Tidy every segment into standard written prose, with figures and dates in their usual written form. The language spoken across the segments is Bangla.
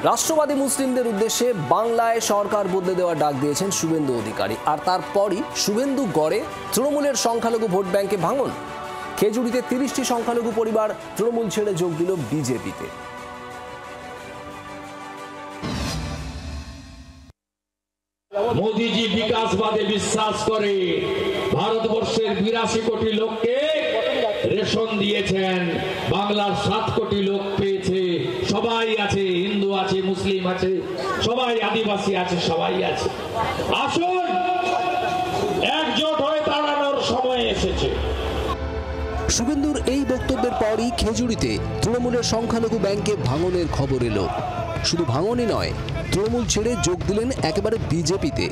রাষ্ট্রবাদী মুসলিমদের উদ্দেশ্যে বাংলায় সরকার বদলে দেওয়ার ডাক দিয়েছেন শুভেন্দু অধিকারী। আর তারপরই শুভেন্দু গড়ে তৃণমূলের সংখ্যালঘু ভোট ব্যাংকে ভাঙন। খেজুরিতে ৩০টি সংখ্যালঘু পরিবার তৃণমূল ছেড়ে যোগ দিল বিজেপিতে। মোদিজি বিকাশবাদে বিশ্বাস করে ভারতবর্ষের ৮২ কোটি লোককে রেশন দিয়েছেন, বাংলার ৭ কোটি লোক পেয়েছে। সবাই আছে, হিন্দু আছে, মুসলিম আছে, সবাই আদিবাসী আছে, সবাই আছে। আসুন একজোট হয়ে দাঁড়ানোর সময় এসেছে। শুভেন্দুর এই বক্তব্যের পরই খেজুরিতে তৃণমূলের সংখ্যালঘু ব্যাংকে ভাঙনের খবর এলো। শুধু ভাঙনই নয়, তৃণমূল ছেড়ে যোগ দিলেন একেবারে বিজেপিতে।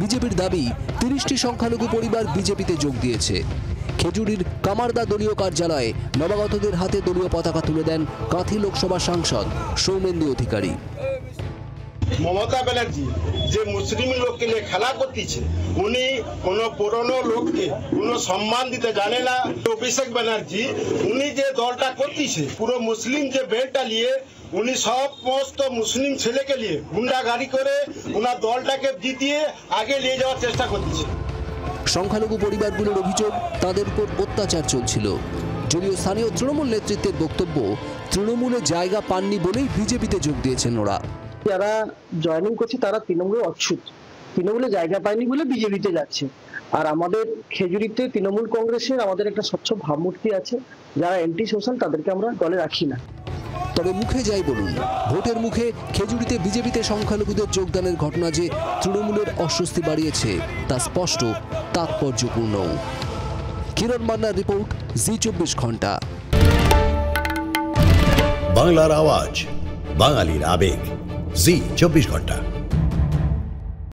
বিজেপির দাবি ৩০টি সংখ্যালঘু পরিবার বিজেপিতে যোগ দিয়েছে। খেজুরির কামারদা দলীয় কার্যালয়ে নবাগতদের হাতে দলীয় পতাকা তুলে দেন কাঁথি লোকসভা সাংসদ সৌমেন্দু অধিকারী। মমতা ব্যানার্জি যে মুসলিম লোককে নিয়ে খেলা করতেছে, উনি কোনো পুরনো লোককে কোনো সম্মান দিতে জানে না। অভিষেক ব্যানার্জি উনি যে দলটা করতেছে, পুরো মুসলিম যে বেলটা নিয়ে উনি সমস্ত মুসলিম ছেলেকে নিয়ে গুন্ডাগাড়ি করে ওনার দলটাকে জিতিয়ে আগে নিয়ে যাওয়ার চেষ্টা করতেছে। সংখ্যালঘু পরিবারগুলোর অভিযোগ তাদের উপর অত্যাচার চলছিল। যদিও স্থানীয় তৃণমূল নেতৃত্বের বক্তব্য, তৃণমূলে জায়গা পাননি বলেই বিজেপিতে যোগ দিয়েছেন ওরা। যারা জয়েনিং করছে তারা তৃণমূলে অচ্ছুত, তৃণমূলে জায়গা পায়নি বলে বিজেপিতে যাচ্ছে। আর আমাদের খেজুরিতে তৃণমূল কংগ্রেসের আমাদের একটা স্বচ্ছ ভাবমূর্তি আছে, যারা অ্যান্টি সোশ্যাল তাদেরকে আমরা দলে রাখি না। তবে মুখে যাই বলুন, ভোটের মুখে খেজুরিতে বিজেপিতে সংখ্যালঘুদের যোগদানের ঘটনা যে তৃণমূলের অস্বস্তি বাড়িয়েছে তা স্পষ্ট, তাৎপর্যপূর্ণ। কিরণ মান্নার রিপোর্ট, জি24 ঘন্টা। বাংলার আওয়াজ, বাঙালির আবেগ, জি24 ঘন্টা।